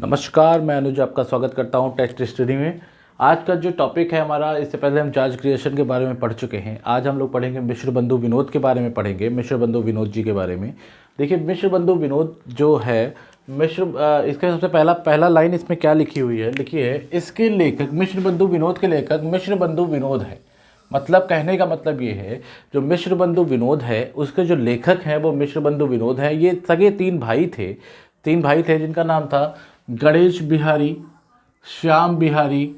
नमस्कार, मैं अनुज आपका स्वागत करता हूं टेक्स्ट स्टडी में। आज का जो टॉपिक है हमारा, इससे पहले हम जॉर्ज क्रिएशन के बारे में पढ़ चुके हैं। आज हम लोग पढ़ेंगे मिश्र बंधु विनोद के बारे में पढ़ेंगे, मिश्र बंधु विनोद जी के बारे में। देखिए, मिश्र बंधु विनोद जो है इसका सबसे पहला लाइन इसमें क्या लिखी हुई है, लिखी है इसके लेखक मिश्र बंधु विनोद के लेखक मिश्र बंधु विनोद है। मतलब कहने का मतलब ये है, जो मिश्र बंधु विनोद है उसके जो लेखक हैं वो मिश्र बंधु विनोद हैं। ये सगे तीन भाई थे जिनका नाम था गणेश बिहारी, श्याम बिहारी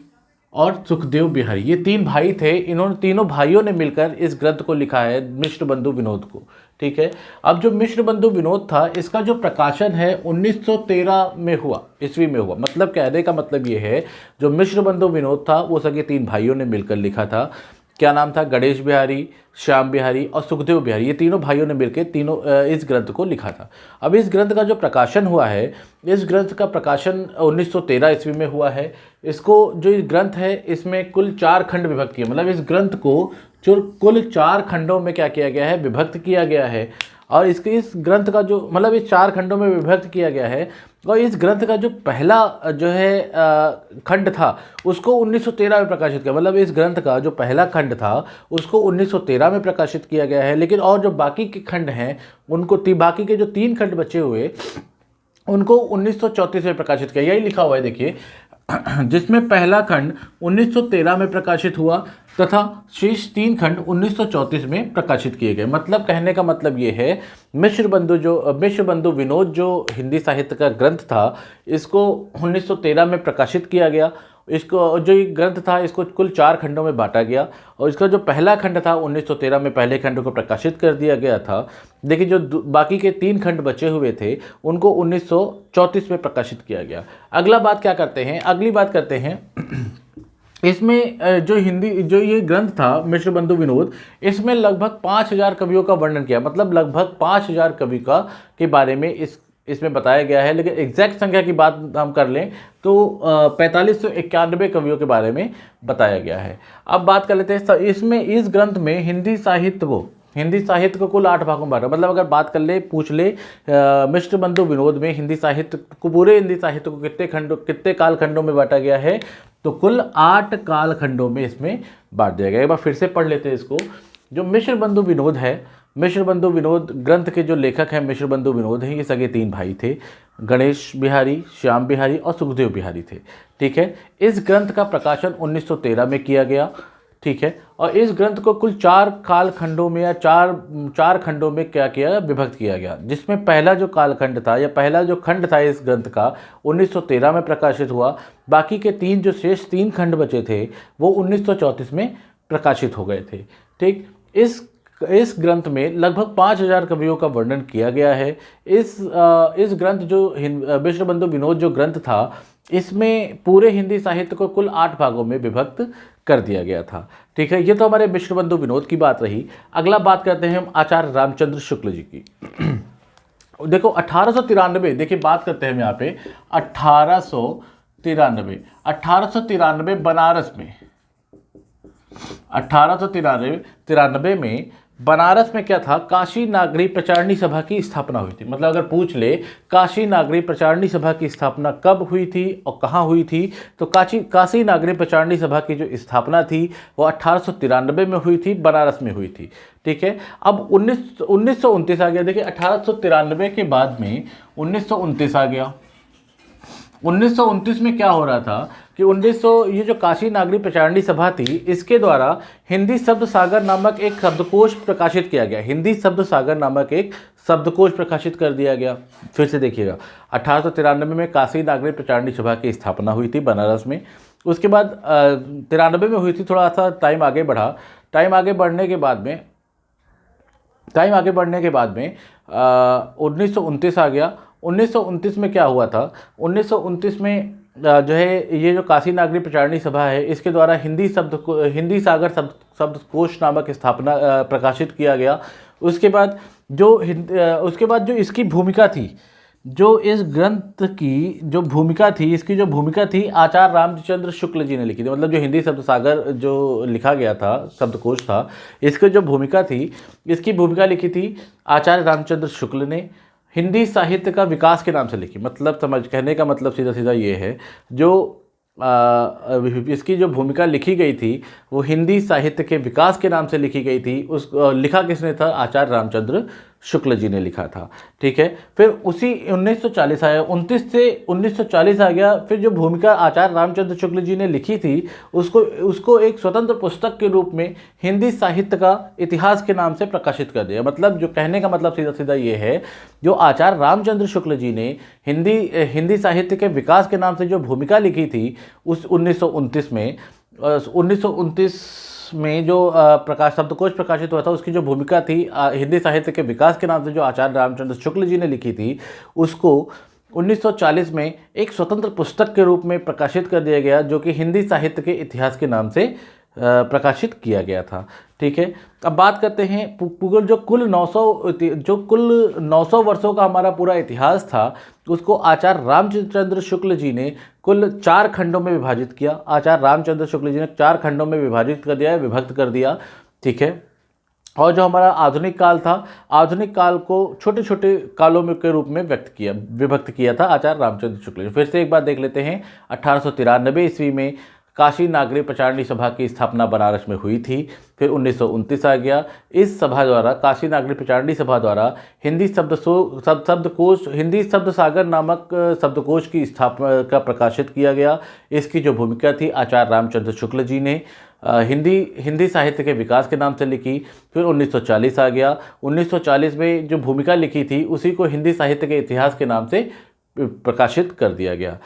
और सुखदेव बिहारी। ये तीन भाई थे। इन्होंने तीनों भाइयों ने मिलकर इस ग्रंथ को लिखा है, मिश्र बंधु विनोद को। ठीक है। अब जो मिश्र बंधु विनोद था, इसका जो प्रकाशन है 1913 में हुआ, ईस्वी में हुआ। मतलब कहने का मतलब ये है, जो मिश्र बंधु विनोद था वो सगे तीन भाइयों ने मिलकर लिखा था। क्या नाम था? गणेश बिहारी, श्याम बिहारी और सुखदेव बिहारी। ये तीनों भाइयों ने मिलकर इस ग्रंथ को लिखा था। अब इस ग्रंथ का जो प्रकाशन हुआ है, इस ग्रंथ का प्रकाशन 1913 ईस्वी में हुआ है। इसको जो इस ग्रंथ है, इसमें कुल 4 खंड विभक्त किए। मतलब इस ग्रंथ को जो कुल 4 खंडों में क्या किया गया है, विभक्त किया गया है। और इस ग्रंथ का जो मतलब इस 4 खंडों में विभक्त किया गया है। और इस ग्रंथ का जो पहला जो है खंड था, उसको 1913 में प्रकाशित किया। मतलब इस ग्रंथ का जो पहला खंड था उसको 1913 में प्रकाशित किया गया है। लेकिन और जो बाकी के खंड हैं, उनको बाकी के जो 3 खंड बचे हुए, उनको 1934 में प्रकाशित किया। यही लिखा हुआ है, देखिए, जिसमें पहला खंड 1913 में प्रकाशित हुआ तथा शेष 3 खंड 1934 में प्रकाशित किए गए। मतलब कहने का मतलब ये है, मिश्र बंधु विनोद जो हिंदी साहित्य का ग्रंथ था, इसको 1913 में प्रकाशित किया गया। इसको जो ये ग्रंथ था, इसको कुल 4 खंडों में बांटा गया। और इसका जो पहला खंड था 1913 में पहले खंड को प्रकाशित कर दिया गया था। देखिए, जो बाकी के 3 खंड बचे हुए थे, उनको 1934 में प्रकाशित किया गया। अगली बात करते हैं इसमें जो ये ग्रंथ था मिश्र बंधु विनोद, इसमें लगभग 5000 कवियों का वर्णन किया। मतलब लगभग 5000 कवि के बारे में इसमें बताया गया है। लेकिन एग्जैक्ट संख्या की बात हम कर लें तो 4591 कवियों के बारे में बताया गया है। अब बात कर लेते हैं इस ग्रंथ में हिंदी साहित्य को कुल 8 भागों में बांटा। मतलब अगर बात कर ले, पूछ ले, मिश्र बंधु विनोद में पूरे हिंदी साहित्य को कितने काल खंडों में बांटा गया है, तो कुल 8 काल खंडों में इसमें बांट दिया गया। एक बार फिर से पढ़ लेते हैं इसको। जो मिश्र बंधु विनोद है, मिश्र बंधु विनोद ग्रंथ के जो लेखक हैं मिश्र बंधु विनोद हैं। ये सगे 3 भाई थे, गणेश बिहारी, श्याम बिहारी और सुखदेव बिहारी थे। ठीक है। इस ग्रंथ का प्रकाशन 1913 में किया गया। ठीक है। और इस ग्रंथ को कुल 4 काल खंडों में या चार खंडों में विभक्त किया गया। जिसमें पहला जो कालखंड था या पहला जो खंड था इस ग्रंथ का, 1913 में प्रकाशित हुआ। बाकी के शेष 3 खंड बचे थे, वो 1934 में प्रकाशित हो गए थे। ठीक। इस ग्रंथ में लगभग 5000 कवियों का वर्णन किया गया है। इस ग्रंथ जो मिश्र बंधु विनोद जो ग्रंथ था, इसमें पूरे हिंदी साहित्य को कुल 8 भागों में विभक्त कर दिया गया था। ठीक है। ये तो हमारे मिश्र बंधु विनोद की बात रही। अगला बात करते हैं हम आचार्य रामचंद्र शुक्ल जी की। देखो, 1893, देखिए बात करते हैं हम यहाँ पे 1893 बनारस में क्या था, काशी नागरी प्रचारणी सभा की स्थापना हुई थी। मतलब अगर पूछ ले, काशी नागरी प्रचारणी सभा की स्थापना कब हुई थी और कहाँ हुई थी, तो काशी नागरी प्रचारणी सभा की जो स्थापना थी वो 1893 में हुई थी, बनारस में हुई थी। ठीक है। अब 1929 आ गया। देखिए, 1893 के बाद में 1929 आ गया। 1929 में क्या हो रहा था कि ये जो काशी नागरी प्रचारणी सभा थी, इसके द्वारा हिंदी शब्द सागर नामक एक शब्दकोश प्रकाशित किया गया। हिंदी शब्द सागर नामक एक शब्दकोश प्रकाशित कर दिया गया। फिर से देखिएगा, 1893 में काशी नागरी प्रचारणी सभा की स्थापना हुई थी बनारस में। उसके बाद 93 में हुई थी, थोड़ा सा टाइम आगे बढ़ा। टाइम आगे बढ़ने के बाद में 1929 आ गया। 1929 में क्या हुआ था, 1929 में जो है ये जो काशी नागरी प्रचारणी सभा है, इसके द्वारा हिंदी सागर शब्दकोश नामक स्थापना प्रकाशित किया गया। उसके बाद जो इसकी भूमिका थी, जो इस ग्रंथ की जो भूमिका थी, इसकी जो भूमिका थी आचार्य रामचंद्र शुक्ल जी ने लिखी थी। मतलब जो हिंदी शब्द सागर जो लिखा गया था, शब्दकोश था, इसकी जो भूमिका थी, इसकी भूमिका लिखी थी आचार्य रामचंद्र शुक्ल ने। हिंदी साहित्य का विकास के नाम से लिखी। मतलब समझ कहने का मतलब सीधा सीधा ये है, जो इसकी जो भूमिका लिखी गई थी वो हिंदी साहित्य के विकास के नाम से लिखी गई थी। उस लिखा किसने था? आचार्य रामचंद्र शुक्ल जी ने लिखा था। ठीक है, फिर उसी 1940 आया, 29 से 1940 आ गया। फिर जो भूमिका आचार्य रामचंद्र शुक्ल जी ने लिखी थी उसको एक स्वतंत्र पुस्तक के रूप में हिंदी साहित्य का इतिहास के नाम से प्रकाशित कर दिया। मतलब जो कहने का मतलब सीधा सीधा ये है, जो आचार्य रामचंद्र शुक्ल जी ने हिंदी साहित्य के विकास के नाम से जो भूमिका लिखी थी उस 1929 में जो शब्दकोश प्रकाशित हुआ था, उसकी जो भूमिका थी हिंदी साहित्य के विकास के नाम से जो आचार्य रामचंद्र शुक्ल जी ने लिखी थी, उसको 1940 में एक स्वतंत्र पुस्तक के रूप में प्रकाशित कर दिया गया, जो कि हिंदी साहित्य के इतिहास के नाम से प्रकाशित किया गया था। ठीक है, अब बात करते हैं जो कुल 900 वर्षों का हमारा पूरा इतिहास था, उसको आचार्य रामचंद्र शुक्ल जी ने कुल 4 खंडों में विभाजित किया। आचार्य रामचंद्र शुक्ल जी ने 4 खंडों में विभाजित कर दिया, विभक्त कर दिया। ठीक है, और जो हमारा आधुनिक काल था, आधुनिक काल को छोटे छोटे कालों में के रूप में विभक्त किया था आचार्य रामचंद्र शुक्ल जी। फिर से एक बार देख लेते हैं। 1893 ईस्वी में काशी नागरी प्रचारणी सभा की स्थापना बनारस में हुई थी। फिर 1929 आ गया। इस सभा द्वारा, काशी नागरी प्रचारणी सभा द्वारा हिंदी शब्दकोश, हिंदी शब्द सागर नामक शब्दकोश की स्थापना का प्रकाशित किया गया। इसकी जो भूमिका थी आचार्य रामचंद्र शुक्ल जी ने हिंदी साहित्य के विकास के नाम से लिखी। फिर 1940 आ गया। 1940 में जो भूमिका लिखी थी उसी को हिंदी साहित्य के इतिहास के नाम से प्रकाशित कर दिया गया।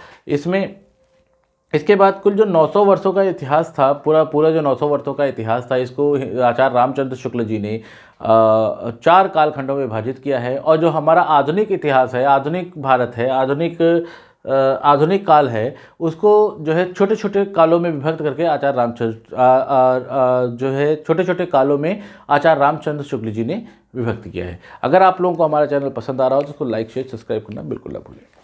इसके बाद कुल जो 900 वर्षों का इतिहास था, पूरा जो 900 वर्षों का इतिहास था, इसको आचार्य रामचंद्र शुक्ल जी ने 4 कालखंडों में विभाजित किया है। और जो हमारा आधुनिक इतिहास है, आधुनिक भारत है, आधुनिक काल है, उसको जो है छोटे छोटे कालों में विभक्त करके आचार्य रामचंद्र शुक्ल जी ने विभक्त किया है। अगर आप लोगों को हमारा चैनल पसंद आ रहा हो तो उसको लाइक शेयर सब्सक्राइब करना बिल्कुल ना भूलें।